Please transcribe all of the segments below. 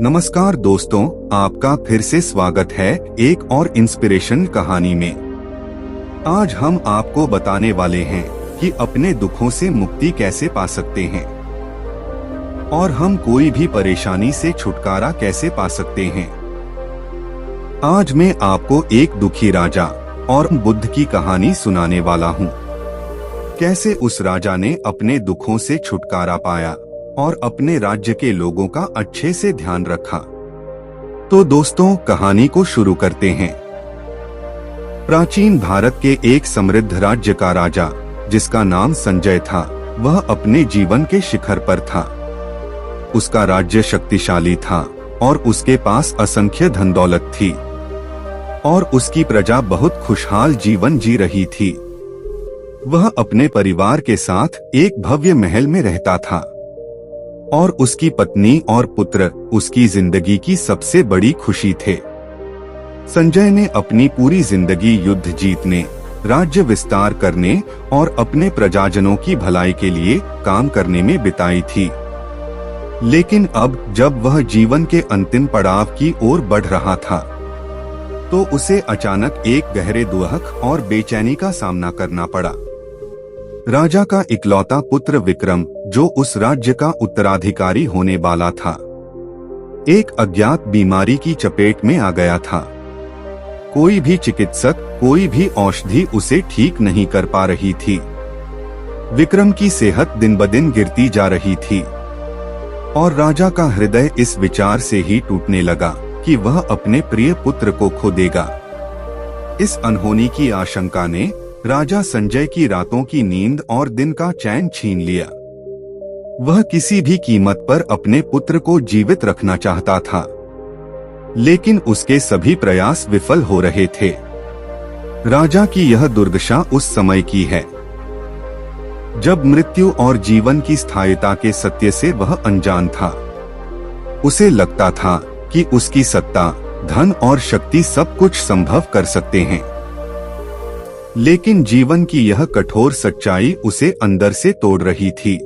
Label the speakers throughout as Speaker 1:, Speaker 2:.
Speaker 1: नमस्कार दोस्तों, आपका फिर से स्वागत है एक और इंस्पिरेशन कहानी में। आज हम आपको बताने वाले हैं कि अपने दुखों से मुक्ति कैसे पा सकते हैं और हम कोई भी परेशानी से छुटकारा कैसे पा सकते हैं। आज मैं आपको एक दुखी राजा और बुद्ध की कहानी सुनाने वाला हूँ। कैसे उस राजा ने अपने दुखों से छुटकारा पाया और अपने राज्य के लोगों का अच्छे से ध्यान रखा। तो दोस्तों, कहानी को शुरू करते हैं। प्राचीन भारत के एक समृद्ध राज्य का राजा, जिसका नाम संजय था, वह अपने जीवन के शिखर पर था। उसका राज्य शक्तिशाली था और उसके पास असंख्य धन दौलत थी और उसकी प्रजा बहुत खुशहाल जीवन जी रही थी। वह अपने परिवार के साथ एक भव्य महल में रहता था और उसकी पत्नी और पुत्र उसकी जिंदगी की सबसे बड़ी खुशी थे। संजय ने अपनी पूरी जिंदगी युद्ध जीतने, राज्य विस्तार करने और अपने प्रजाजनों की भलाई के लिए काम करने में बिताई थी। लेकिन अब जब वह जीवन के अंतिम पड़ाव की ओर बढ़ रहा था, तो उसे अचानक एक गहरे दुख और बेचैनी का सामना करना पड़ा। राजा का इकलौता पुत्र विक्रम, जो उस राज्य का उत्तराधिकारी होने वाला था, एक अज्ञात बीमारी की चपेट में आ गया था। कोई भी चिकित्सक, कोई भी औषधि उसे ठीक नहीं कर पा रही थी। विक्रम की सेहत दिन ब दिन गिरती जा रही थी और राजा का हृदय इस विचार से ही टूटने लगा कि वह अपने प्रिय पुत्र को खो देगा। इस अनहोनी की आशंका ने राजा संजय की रातों की नींद और दिन का चैन छीन लिया। वह किसी भी कीमत पर अपने पुत्र को जीवित रखना चाहता था, लेकिन उसके सभी प्रयास विफल हो रहे थे। राजा की यह दुर्दशा उस समय की है जब मृत्यु और जीवन की स्थायिता के सत्य से वह अनजान था। उसे लगता था कि उसकी सत्ता, धन और शक्ति सब कुछ संभव कर सकते हैं, लेकिन जीवन की यह कठोर सच्चाई उसे अंदर से तोड़ रही थी।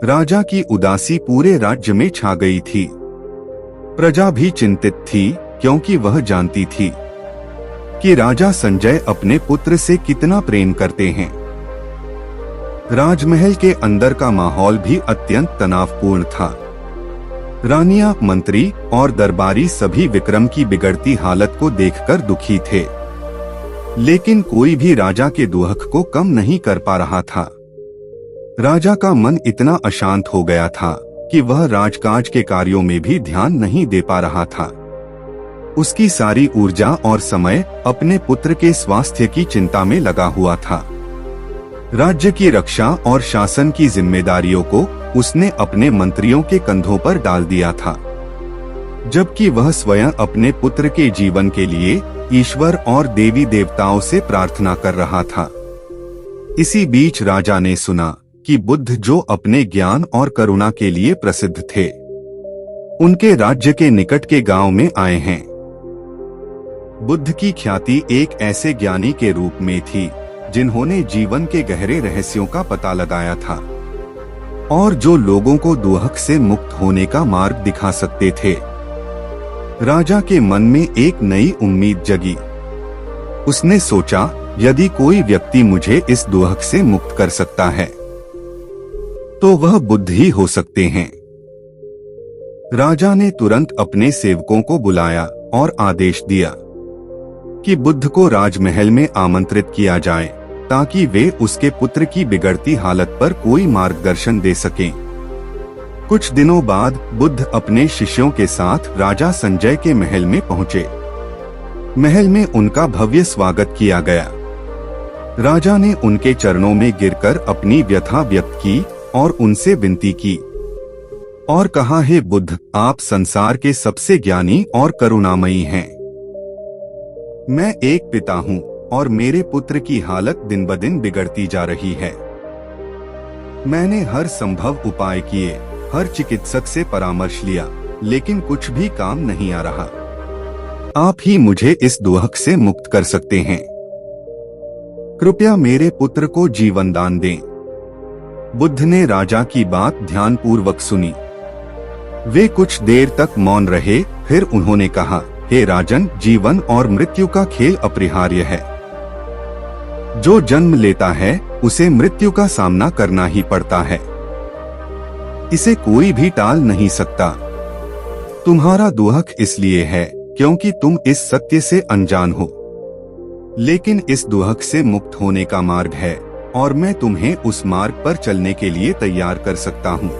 Speaker 1: राजा की उदासी पूरे राज्य में छा गई थी। प्रजा भी चिंतित थी, क्योंकि वह जानती थी कि राजा संजय अपने पुत्र से कितना प्रेम करते हैं। राजमहल के अंदर का माहौल भी अत्यंत तनावपूर्ण था। रानियां, मंत्री और दरबारी सभी विक्रम की बिगड़ती हालत को देखकर दुखी थे, लेकिन कोई भी राजा के दुख को कम नहीं कर पा रहा था। राजा का मन इतना अशांत हो गया था कि वह राजकाज के कार्यों में भी ध्यान नहीं दे पा रहा था। उसकी सारी ऊर्जा और समय अपने पुत्र के स्वास्थ्य की चिंता में लगा हुआ था। राज्य की रक्षा और शासन की जिम्मेदारियों को उसने अपने मंत्रियों के कंधों पर डाल दिया था, जबकि वह स्वयं अपने पुत्र के जीवन के लिए ईश्वर और देवी देवताओं से प्रार्थना कर रहा था। इसी बीच राजा ने सुना कि बुद्ध, जो अपने ज्ञान और करुणा के लिए प्रसिद्ध थे, उनके राज्य के निकट के गांव में आए हैं। बुद्ध की ख्याति एक ऐसे ज्ञानी के रूप में थी जिन्होंने जीवन के गहरे रहस्यों का पता लगाया था और जो लोगों को दुख से मुक्त होने का मार्ग दिखा सकते थे। राजा के मन में एक नई उम्मीद जगी। उसने सोचा, यदि कोई व्यक्ति मुझे इस दुख से मुक्त कर सकता है, तो वह बुद्ध ही हो सकते हैं। राजा ने तुरंत अपने सेवकों को बुलाया और आदेश दिया कि बुद्ध को राजमहल में आमंत्रित किया जाए, ताकि वे उसके पुत्र की बिगड़ती हालत पर कोई मार्गदर्शन दे सकें। कुछ दिनों बाद बुद्ध अपने शिष्यों के साथ राजा संजय के महल में पहुंचे। महल में उनका भव्य स्वागत किया गया। राजा ने उनके चरणों में गिरकर अपनी व्यथा व्यक्त की और उनसे विनती की और कहा, हे बुद्ध, आप संसार के सबसे ज्ञानी और करुणामयी हैं। मैं एक पिता हूँ और मेरे पुत्र की हालत दिन ब दिन बिगड़ती जा रही है। मैंने हर संभव उपाय किए, हर चिकित्सक से परामर्श लिया, लेकिन कुछ भी काम नहीं आ रहा। आप ही मुझे इस दुख से मुक्त कर सकते हैं। कृपया मेरे पुत्र को जीवन दान दें। बुद्ध ने राजा की बात ध्यानपूर्वक सुनी वे कुछ देर तक मौन रहे, फिर उन्होंने कहा, हे राजन, जीवन और मृत्यु का खेल अपरिहार्य है। जो जन्म लेता है उसे मृत्यु का सामना करना ही पड़ता है। इसे कोई भी टाल नहीं सकता। तुम्हारा दुख इसलिए है क्योंकि तुम इस सत्य से अनजान हो, लेकिन इस दुख से मुक्त होने का मार्ग है और मैं तुम्हें उस मार्ग पर चलने के लिए तैयार कर सकता हूँ।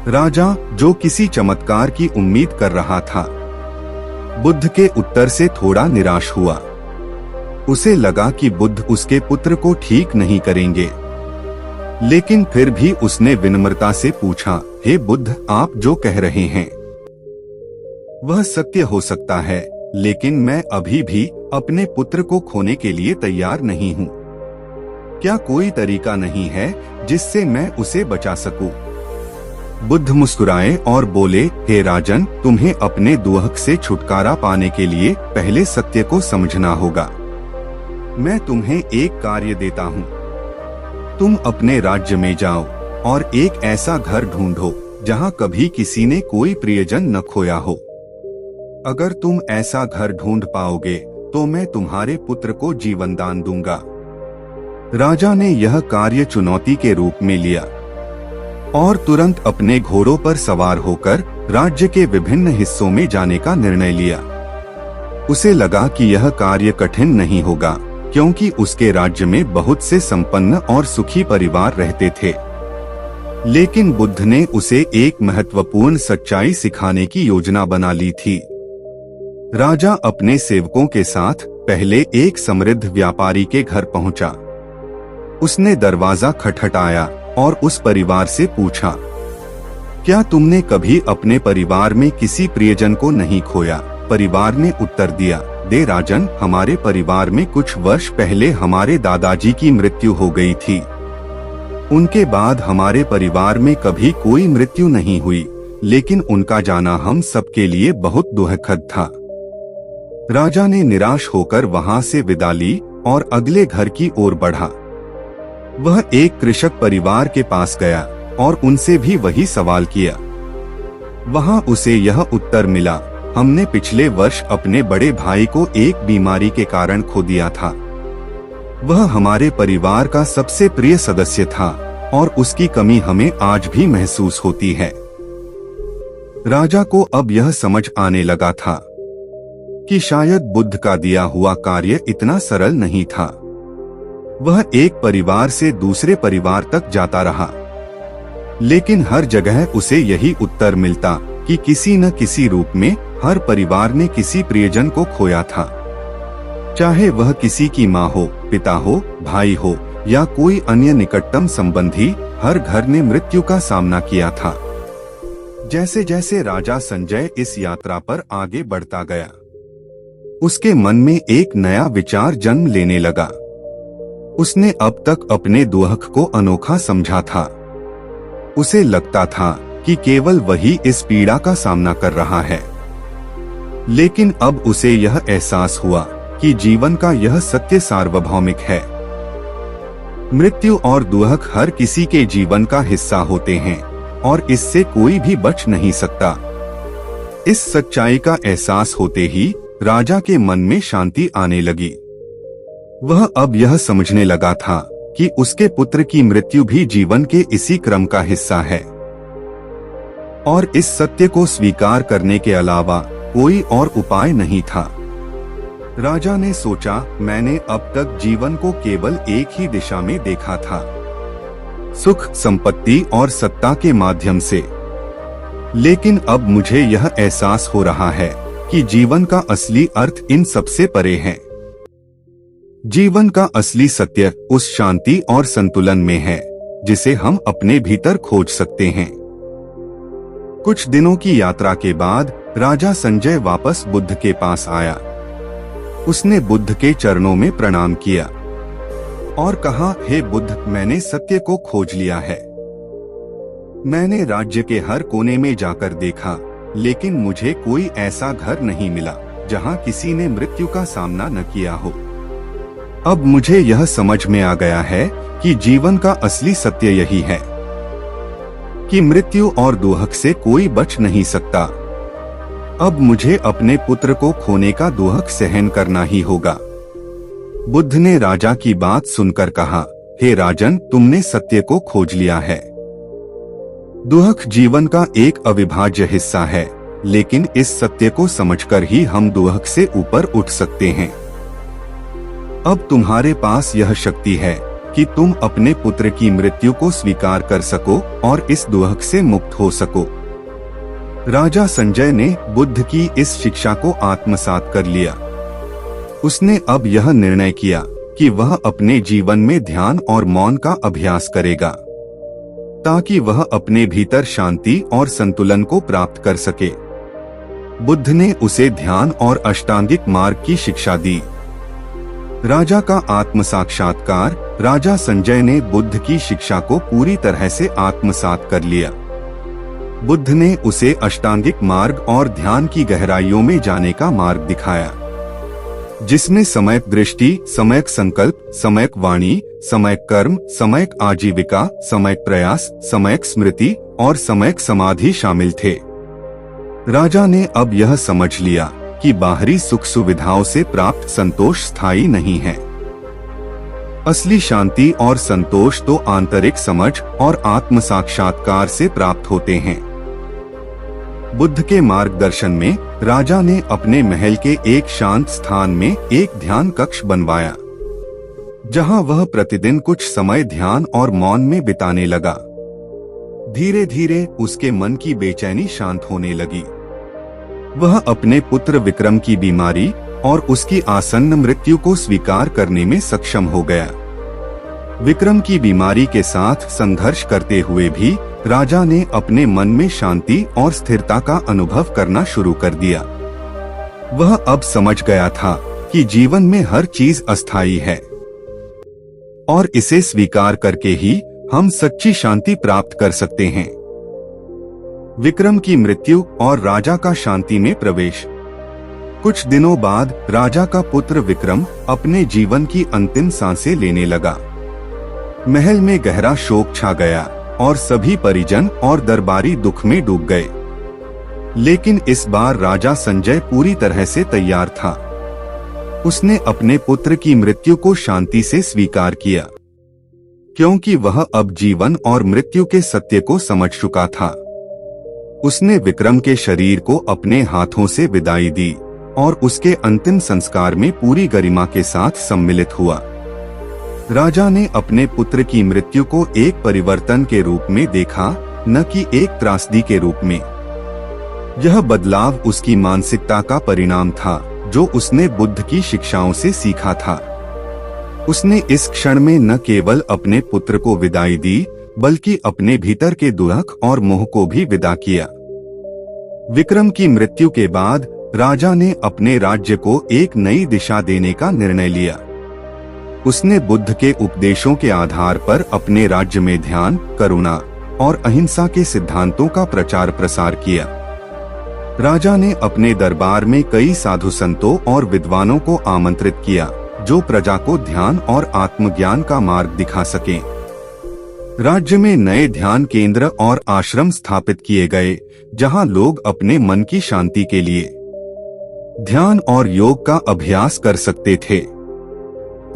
Speaker 1: राजा, जो किसी चमत्कार की उम्मीद कर रहा था, बुद्ध के उत्तर से थोड़ा निराश हुआ। उसे लगा कि बुद्ध उसके पुत्र को ठीक नहीं करेंगे, लेकिन फिर भी उसने विनम्रता से पूछा, हे बुद्ध, आप जो कह रहे हैं वह सत्य हो सकता है, लेकिन मैं अभी भी अपने पुत्र को खोने के लिए तैयार नहीं हूँ। क्या कोई तरीका नहीं है जिससे मैं उसे बचा सकूं? बुद्ध मुस्कुराए और बोले, हे राजन, तुम्हें अपने दुख से छुटकारा पाने के लिए पहले सत्य को समझना होगा। मैं तुम्हें एक कार्य देता हूँ। तुम अपने राज्य में जाओ और एक ऐसा घर ढूंढो जहाँ कभी किसी ने कोई प्रियजन न खोया हो। अगर तुम ऐसा घर ढूंढ पाओगे तो मैं तुम्हारे पुत्र को जीवन दान दूंगा। राजा ने यह कार्य चुनौती के रूप में लिया और तुरंत अपने घोड़ों पर सवार होकर राज्य के विभिन्न हिस्सों में जाने का निर्णय लिया। उसे लगा कि यह कार्य कठिन नहीं होगा, क्योंकि उसके राज्य में बहुत से संपन्न और सुखी परिवार रहते थे। लेकिन बुद्ध ने उसे एक महत्वपूर्ण सच्चाई सिखाने की योजना बना ली थी। राजा अपने सेवकों के साथ पहले एक समृद्ध व्यापारी के घर पहुंचा। उसने दरवाजा खटखटाया और उस परिवार से पूछा, क्या तुमने कभी अपने परिवार में किसी प्रियजन को नहीं खोया? परिवार ने उत्तर दिया, दे राजन, हमारे परिवार में कुछ वर्ष पहले हमारे दादाजी की मृत्यु हो गई थी। उनके बाद हमारे परिवार में कभी कोई मृत्यु नहीं हुई, लेकिन उनका जाना हम सबके लिए बहुत दुखद था। राजा ने निराश होकर वहां से विदा ली और अगले घर की ओर बढ़ा। वह एक कृषक परिवार के पास गया और उनसे भी वही सवाल किया। वहां उसे यह उत्तर मिला, हमने पिछले वर्ष अपने बड़े भाई को एक बीमारी के कारण खो दिया था। वह हमारे परिवार का सबसे प्रिय सदस्य था और उसकी कमी हमें आज भी महसूस होती है। राजा को अब यह समझ आने लगा था कि शायद बुद्ध का दिया हुआ कार्य इतना सरल नहीं था। वह एक परिवार से दूसरे परिवार तक जाता रहा, लेकिन हर जगह उसे यही उत्तर मिलता कि किसी न किसी रूप में हर परिवार ने किसी प्रियजन को खोया था। चाहे वह किसी की माँ हो, पिता हो, भाई हो या कोई अन्य निकटतम संबंधी, हर घर ने मृत्यु का सामना किया था। जैसे जैसे राजा संजय इस यात्रा पर आगे बढ़ता गया, उसके मन में एक नया विचार जन्म लेने लगा। उसने अब तक अपने दुख को अनोखा समझा था। उसे लगता था कि केवल वही इस पीड़ा का सामना कर रहा है, लेकिन अब उसे यह एहसास हुआ कि जीवन का यह सत्य सार्वभौमिक है। मृत्यु और दुख हर किसी के जीवन का हिस्सा होते हैं और इससे कोई भी बच नहीं सकता। इस सच्चाई का एहसास होते ही राजा के मन में शांति आने लगी। वह अब यह समझने लगा था कि उसके पुत्र की मृत्यु भी जीवन के इसी क्रम का हिस्सा है और इस सत्य को स्वीकार करने के अलावा कोई और उपाय नहीं था। राजा ने सोचा, मैंने अब तक जीवन को केवल एक ही दिशा में देखा था, सुख, संपत्ति और सत्ता के माध्यम से, लेकिन अब मुझे यह एहसास हो रहा है कि जीवन का असली अर्थ इन सबसे परे है। जीवन का असली सत्य उस शांति और संतुलन में है जिसे हम अपने भीतर खोज सकते हैं। कुछ दिनों की यात्रा के बाद राजा संजय वापस बुद्ध के पास आया। उसने बुद्ध के चरणों में प्रणाम किया और कहा, हे बुद्ध, मैंने सत्य को खोज लिया है। मैंने राज्य के हर कोने में जाकर देखा, लेकिन मुझे कोई ऐसा घर नहीं मिला जहां किसी ने मृत्यु का सामना न किया हो। अब मुझे यह समझ में आ गया है कि जीवन का असली सत्य यही है। कि मृत्यु और दुहक से कोई बच नहीं सकता। अब मुझे अपने पुत्र को खोने का दुहक सहन करना ही होगा। बुद्ध ने राजा की बात सुनकर कहा, हे राजन, तुमने सत्य को खोज लिया है। दुहक जीवन का एक अविभाज्य हिस्सा है, लेकिन इस सत्य को समझकर ही हम दुहक से ऊपर उठ सकते हैं। अब तुम्हारे पास यह शक्ति है कि तुम अपने पुत्र की मृत्यु को स्वीकार कर सको और इस दुहक से मुक्त हो सको। राजा संजय ने बुद्ध की इस शिक्षा को आत्मसात कर लिया। उसने अब यह निर्णय किया कि वह अपने जीवन में ध्यान और मौन का अभ्यास करेगा, ताकि वह अपने भीतर शांति और संतुलन को प्राप्त कर सके। बुद्ध ने उसे ध्यान और अष्टांगिक मार्ग की शिक्षा दी। राजा का आत्म साक्षात्कार। राजा संजय ने बुद्ध की शिक्षा को पूरी तरह से आत्मसात कर लिया। बुद्ध ने उसे अष्टांगिक मार्ग और ध्यान की गहराइयों में जाने का मार्ग दिखाया, जिसमें सम्यक दृष्टि, सम्यक संकल्प, सम्यक वाणी, सम्यक कर्म, सम्यक आजीविका, सम्यक प्रयास, सम्यक स्मृति और सम्यक समाधि शामिल थे। राजा ने अब यह समझ लिया कि बाहरी सुख सुविधाओं से प्राप्त संतोष स्थायी नहीं है। असली शांति और संतोष तो आंतरिक समझ और आत्म साक्षात्कार से प्राप्त होते हैं। बुद्ध के मार्गदर्शन में राजा ने अपने महल के एक शांत स्थान में एक ध्यान कक्ष बनवाया, जहां वह प्रतिदिन कुछ समय ध्यान और मौन में बिताने लगा। धीरे धीरे उसके मन की बेचैनी शांत होने लगी। वह अपने पुत्र विक्रम की बीमारी और उसकी आसन्न मृत्यु को स्वीकार करने में सक्षम हो गया। विक्रम की बीमारी के साथ संघर्ष करते हुए भी राजा ने अपने मन में शांति और स्थिरता का अनुभव करना शुरू कर दिया। वह अब समझ गया था कि जीवन में हर चीज अस्थायी है और इसे स्वीकार करके ही हम सच्ची शांति प्राप्त कर सकते हैं। विक्रम की मृत्यु और राजा का शांति में प्रवेश। कुछ दिनों बाद राजा का पुत्र विक्रम अपने जीवन की अंतिम सांसें लेने लगा। महल में गहरा शोक छा गया और सभी परिजन और दरबारी दुख में डूब गए। लेकिन इस बार राजा संजय पूरी तरह से तैयार था। उसने अपने पुत्र की मृत्यु को शांति से स्वीकार किया, क्योंकि वह अब जीवन और मृत्यु के सत्य को समझ चुका था। उसने विक्रम के शरीर को अपने हाथों से विदाई दी और उसके अंतिम संस्कार में पूरी गरिमा के साथ सम्मिलित हुआ। राजा ने अपने पुत्र की मृत्यु को एक परिवर्तन के रूप में देखा, न कि एक त्रासदी के रूप में। यह बदलाव उसकी मानसिकता का परिणाम था, जो उसने बुद्ध की शिक्षाओं से सीखा था। उसने इस क्षण में न केवल अपने पुत्र को विदाई दी, बल्कि अपने भीतर के दुख और मोह को भी विदा किया। विक्रम की मृत्यु के बाद राजा ने अपने राज्य को एक नई दिशा देने का निर्णय लिया। उसने बुद्ध के उपदेशों के आधार पर अपने राज्य में ध्यान, करुणा और अहिंसा के सिद्धांतों का प्रचार प्रसार किया। राजा ने अपने दरबार में कई साधु संतों और विद्वानों को आमंत्रित किया, जो प्रजा को ध्यान और आत्मज्ञान का मार्ग दिखा सकें। राज्य में नए ध्यान केंद्र और आश्रम स्थापित किए गए, जहां लोग अपने मन की शांति के लिए ध्यान और योग का अभ्यास कर सकते थे।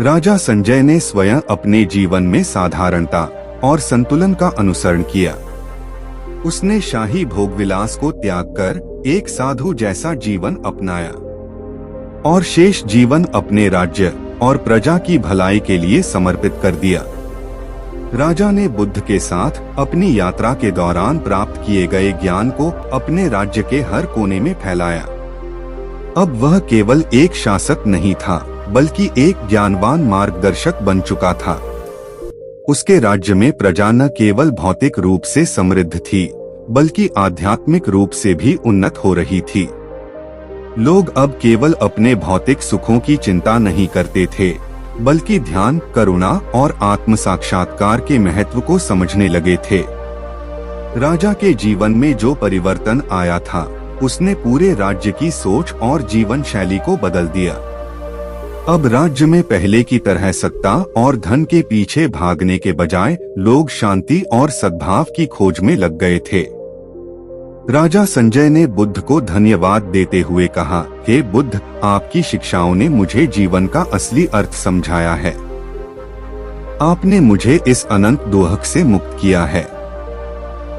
Speaker 1: राजा संजय ने स्वयं अपने जीवन में साधारणता और संतुलन का अनुसरण किया। उसने शाही भोगविलास को त्याग कर एक साधु जैसा जीवन अपनाया और शेष जीवन अपने राज्य और प्रजा की भलाई के लिए समर्पित कर दिया। राजा ने बुद्ध के साथ अपनी यात्रा के दौरान प्राप्त किए गए ज्ञान को अपने राज्य के हर कोने में फैलाया। अब वह केवल एक शासक नहीं था, बल्कि एक ज्ञानवान मार्गदर्शक बन चुका था। उसके राज्य में प्रजा न केवल भौतिक रूप से समृद्ध थी, बल्कि आध्यात्मिक रूप से भी उन्नत हो रही थी। लोग अब केवल अपने भौतिक सुखों की चिंता नहीं करते थे, बल्कि ध्यान, करुणा और आत्म साक्षात्कार के महत्व को समझने लगे थे। राजा के जीवन में जो परिवर्तन आया था, उसने पूरे राज्य की सोच और जीवन शैली को बदल दिया। अब राज्य में पहले की तरह सत्ता और धन के पीछे भागने के बजाय लोग शांति और सद्भाव की खोज में लग गए थे। राजा संजय ने बुद्ध को धन्यवाद देते हुए कहा, हे बुद्ध, आपकी शिक्षाओं ने मुझे जीवन का असली अर्थ समझाया है। आपने मुझे इस अनंत दोहक से मुक्त किया है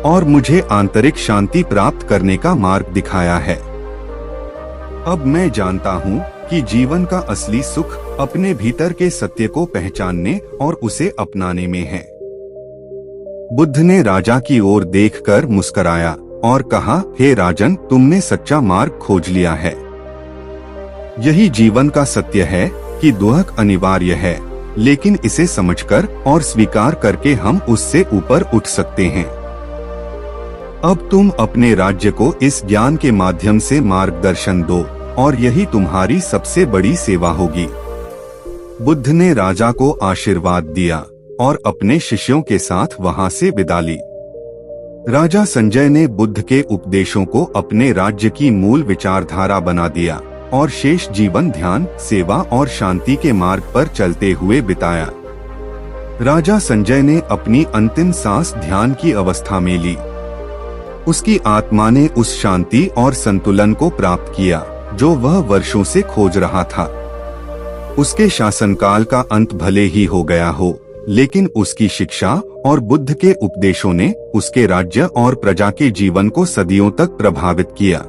Speaker 1: और मुझे आंतरिक शांति प्राप्त करने का मार्ग दिखाया है। अब मैं जानता हूँ कि जीवन का असली सुख अपने भीतर के सत्य को पहचानने और उसे अपनाने में है। बुद्ध ने राजा की ओर देखकर मुस्कुराया और कहा, हे राजन, तुमने सच्चा मार्ग खोज लिया है। यही जीवन का सत्य है कि दुख अनिवार्य है, लेकिन इसे समझकर और स्वीकार करके हम उससे ऊपर उठ सकते हैं। अब तुम अपने राज्य को इस ज्ञान के माध्यम से मार्गदर्शन दो और यही तुम्हारी सबसे बड़ी सेवा होगी। बुद्ध ने राजा को आशीर्वाद दिया और अपने शिष्यों के साथ वहां से विदा ली। राजा संजय ने बुद्ध के उपदेशों को अपने राज्य की मूल विचारधारा बना दिया और शेष जीवन ध्यान, सेवा और शांति के मार्ग पर चलते हुए बिताया। राजा संजय ने अपनी अंतिम सांस ध्यान की अवस्था में ली। उसकी आत्मा ने उस शांति और संतुलन को प्राप्त किया जो वह वर्षों से खोज रहा था। उसके शासनकाल का अंत भले ही हो गया हो, लेकिन उसकी शिक्षा और बुद्ध के उपदेशों ने उसके राज्य और प्रजा के जीवन को सदियों तक प्रभावित किया।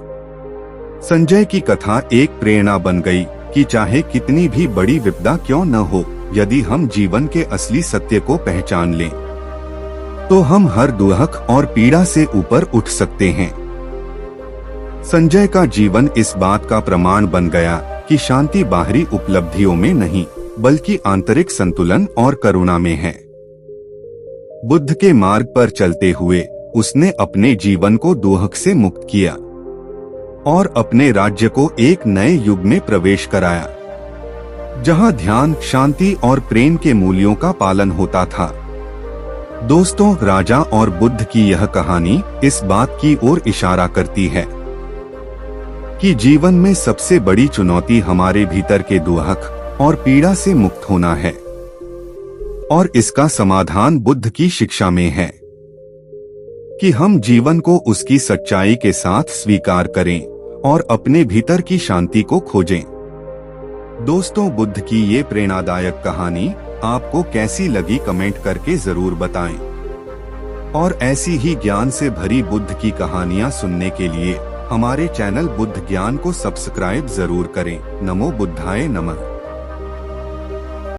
Speaker 1: संजय की कथा एक प्रेरणा बन गई कि चाहे कितनी भी बड़ी विपदा क्यों न हो, यदि हम जीवन के असली सत्य को पहचान लें, तो हम हर दुख और पीड़ा से ऊपर उठ सकते हैं। संजय का जीवन इस बात का प्रमाण बन गया कि शांति बाहरी उपलब्धियों में नहीं, बल्कि आंतरिक संतुलन और करुणा में है। बुद्ध के मार्ग पर चलते हुए उसने अपने जीवन को दुख से मुक्त किया और अपने राज्य को एक नए युग में प्रवेश कराया, जहां ध्यान, शांति और प्रेम के मूल्यों का पालन होता था। दोस्तों, राजा और बुद्ध की यह कहानी इस बात की ओर इशारा करती है कि जीवन में सबसे बड़ी चुनौती हमारे भीतर के दुख और पीड़ा से मुक्त होना है, और इसका समाधान बुद्ध की शिक्षा में है कि हम जीवन को उसकी सच्चाई के साथ स्वीकार करें और अपने भीतर की शांति को खोजें। दोस्तों, बुद्ध की ये प्रेरणादायक कहानी आपको कैसी लगी कमेंट करके जरूर बताएं। और ऐसी ही ज्ञान से भरी बुद्ध की कहानियां सुनने के लिए हमारे चैनल बुद्ध ज्ञान को सब्सक्राइब जरूर करें। नमो बुद्धाय नमः।